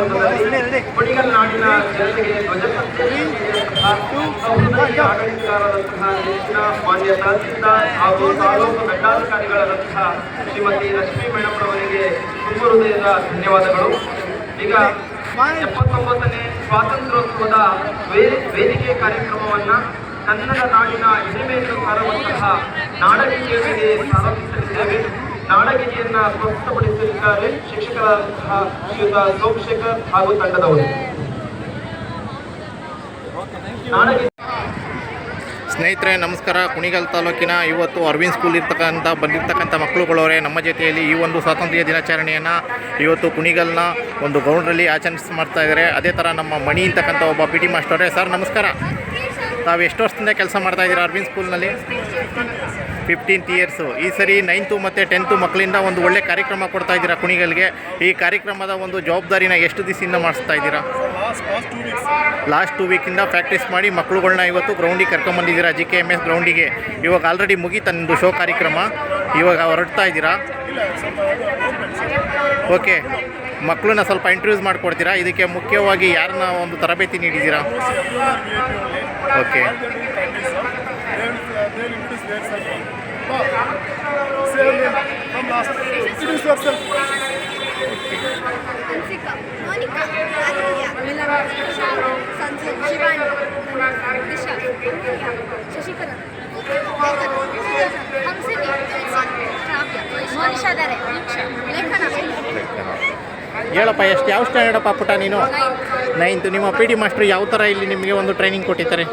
ಸಂದರ್ಭದಲ್ಲಿ ಕುಣಿಗಲ್ ನಾಡಿನ ಜನತೆಗೆ ಆಡಳಿತಗಾರರಾದಂತಹ ಹೆಚ್ಚಿನ ಮಾನ್ಯ ತಹಸೀಲ್ದಾರ್ ಹಾಗೂ ತಾಲೂಕು ದಂಡಾಧಿಕಾರಿಗಳಾದಂತಹ ಶ್ರೀಮತಿ ಲಕ್ಷ್ಮೀ ಮೇಡಮ್ ಅವರಿಗೆ ತುಂಬ ಹೃದಯದ ಧನ್ಯವಾದಗಳು. ಈಗ 79ನೇ ಸ್ವಾತಂತ್ರ್ಯೋತ್ಸವದ ವೇದಿಕೆ ಕಾರ್ಯಕ್ರಮವನ್ನ ಕನ್ನಡ ನಾಡಿನ ಹಿರಿಮೆಯನ್ನು ಸಾರುವಂತಹ ನಾಡಗೀತೆಯೊಂದಿಗೆ ಪ್ರಾರಂಭಿಸಲಿದ್ದೇವೆ. ನಾಡಗೀತೆಯನ್ನ ಪ್ರಸ್ತುತಪಡಿಸಲಿದ್ದಾರೆ ಶಿಕ್ಷಕರಾದಂತಹ ಶ್ರೀಯುತ ಸೋಮಶೇಖರ್ ಹಾಗೂ ತಂಡದವರು. ಸ್ನೇಹಿತರೆ ನಮಸ್ಕಾರ. ಕುಣಿಗಲ್ ತಾಲೂಕಿನ ಇವತ್ತು ಅರವಿಂದ್ ಸ್ಕೂಲ್ ಬಂದಿರತಕ್ಕಂಥ ಮಕ್ಕಳುಗಳವರೇ ನಮ್ಮ ಜೊತೆಯಲ್ಲಿ ಈ ಒಂದು ಸ್ವಾತಂತ್ರ್ಯ ದಿನಾಚರಣೆಯನ್ನು ಇವತ್ತು ಕುಣಿಗಲ್ನ ಒಂದು ಗ್ರೌಂಡ್ರಲ್ಲಿ ಆಚರಿಸಿ ಮಾಡ್ತಾ ಇದ್ದಾರೆ. ಅದೇ ಥರ ನಮ್ಮ ಮಣಿ ಅಂತಕ್ಕಂಥ ಒಬ್ಬ ಪಿ ಟಿ ಮಾಸ್ಟರೇ. ಸರ್ ನಮಸ್ಕಾರ. ತಾವು ಎಷ್ಟು ವರ್ಷದಿಂದ ಕೆಲಸ ಮಾಡ್ತಾಯಿದ್ದೀರಾ ಅರವಿಂದ್ ಸ್ಕೂಲ್ನಲ್ಲಿ? 15 ಇಯರ್ಸು. ಈ ಸರಿ 9th ಮತ್ತು 10th ಮಕ್ಕಳಿಂದ ಒಂದು ಒಳ್ಳೆ ಕಾರ್ಯಕ್ರಮ ಕೊಡ್ತಾ ಇದ್ದೀರಾ ಕುಣಿಗಲ್ಗೆ. ಈ ಕಾರ್ಯಕ್ರಮದ ಒಂದು ಜವಾಬ್ದಾರಿನ ಎಷ್ಟು ದಿವಸದಿಂದ ಮಾಡಿಸ್ತಾ ಇದ್ದೀರಾ? ಲಾಸ್ಟ್ 2 ವೀಕಿಂದ ಪ್ರಾಕ್ಟೀಸ್ ಮಾಡಿ ಮಕ್ಕಳುಗಳನ್ನ ಇವತ್ತು ಗ್ರೌಂಡಿಗೆ ಕರ್ಕೊಂಬಂದಿದ್ದೀರಾ, GKMS ಗ್ರೌಂಡಿಗೆ. ಇವಾಗ ಆಲ್ರೆಡಿ ಮುಗೀತಾ ನಿಮ್ಮದು ಶೋ ಕಾರ್ಯಕ್ರಮ, ಇವಾಗ ಹೊರಡ್ತಾ ಇದ್ದೀರಾ? ಓಕೆ, ಮಕ್ಕಳನ್ನ ಸ್ವಲ್ಪ ಇಂಟ್ರೊಡ್ಯೂಸ್ ಮಾಡಿಕೊಡ್ತೀರಾ? ಇದಕ್ಕೆ ಮುಖ್ಯವಾಗಿ ಯಾರನ್ನ ಒಂದು ತರಬೇತಿ ನೀಡಿದ್ದೀರಾ? ಓಕೆ, ಹೇಳಪ್ಪ, ಯಾವ ಸ್ಟ್ಯಾಂಡರ್ಡಪ್ಪ ಪುಟ ನೀನು? 9th. ನಿಮ್ಮ ಪಿ ಟಿ ಮಾಸ್ಟ್ರು ಯಾವ ಥರ ಇಲ್ಲಿ ನಿಮಗೆ ಒಂದು ಟ್ರೈನಿಂಗ್ ಕೊಟ್ಟಿದ್ದಾರೆ?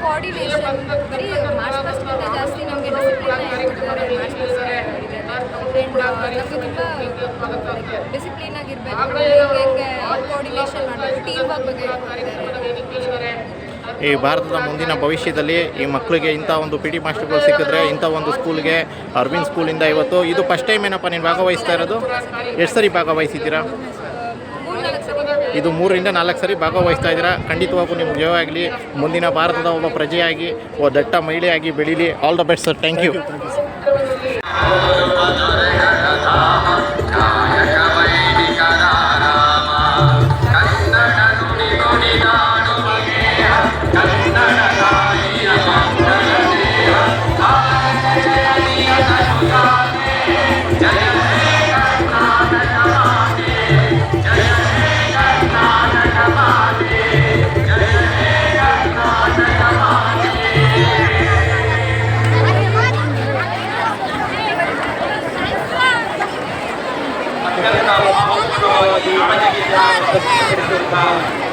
ಕೋಆರ್ಡಿನೇಷನ್ ಬರೀ ಮಾರ್ಚ್ ಫಸ್ಟ್ಗಿಂತ ಜಾಸ್ತಿ ನಮಗೆ ಡಿಸಿಪ್ಲಿನ್ ಆಗಿರಬೇಕು, ಹೆಂಗೆ ಕೋಆರ್ಡಿನೇಷನ್ ಮಾಡಬೇಕು, ಟೀಮ್ ವರ್ಕ್ ಬಗ್ಗೆ ಹೇಳ್ಕೊಟ್ಟಿದ್ದಾರೆ. ಈ ಭಾರತದ ಮುಂದಿನ ಭವಿಷ್ಯದಲ್ಲಿ ಈ ಮಕ್ಕಳಿಗೆ ಇಂಥ ಒಂದು ಪಿ ಟಿ ಮಾಸ್ಟರ್ಗಳು ಸಿಕ್ಕಿದ್ರೆ ಇಂಥ ಒಂದು ಸ್ಕೂಲ್ಗೆ ಅರವಿಂದ್ ಸ್ಕೂಲಿಂದ ಇವತ್ತು ಇದು ಫಸ್ಟ್ ಟೈಮ್ ಏನಪ್ಪ ನೀನು ಭಾಗವಹಿಸ್ತಾ ಇರೋದು? ಎಷ್ಟು ಸರಿ ಭಾಗವಹಿಸಿದ್ದೀರಾ? ಇದು 3 ರಿಂದ 4 ಸರಿ ಭಾಗವಹಿಸ್ತಾ ಇದ್ದೀರಾ. ಖಂಡಿತವಾಗೂ ನಿಮ್ಗೆ ಜಯವಾಗಲಿ. ಮುಂದಿನ ಭಾರತದ ಒಬ್ಬ ಪ್ರಜೆಯಾಗಿ ಒಬ್ಬ ದಟ್ಟ ಮಹಿಳೆಯಾಗಿ ಬೆಳೀಲಿ. All the best sir. Thank you.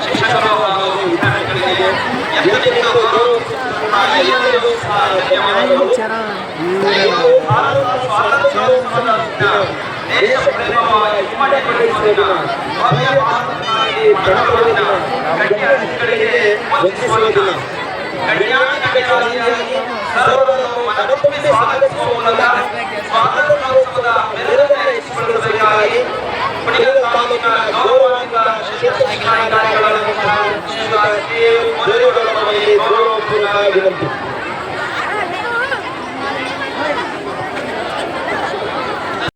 ಶಿಕ್ಷಕರು ಹಾಗೂ ವಿದ್ಯಾರ್ಥಿಗಳಿಗೆ ದೇಶ ಪ್ರೇಮವಾಗಿ ಸರ್ವರನ್ನು ಮನತುಂಬಿ ಸ್ವಾಗತಿಸುವ ಮೂಲಕ ಸ್ವಾತಂತ್ರ್ಯೋತ್ಸವದ ಮೆರುಗನ್ನು ಹೆಚ್ಚಿಸಿಕೊಳ್ಳಬೇಕಾಗಿ ಕುಣಿಗಲ್ ತಾಲೂಕಿನ ಗೌರವಾನ್ವಿತ ಶಿಕ್ಷಣಾಧಿಕಾರಿಗಳಾದಂತಹ ಶ್ರೀಯುತ ಕೆ. ಮುರಳೀಧರರವರಿಗೆ ಗೌರವಪೂರ್ವಕ ವಿನಂತಿ.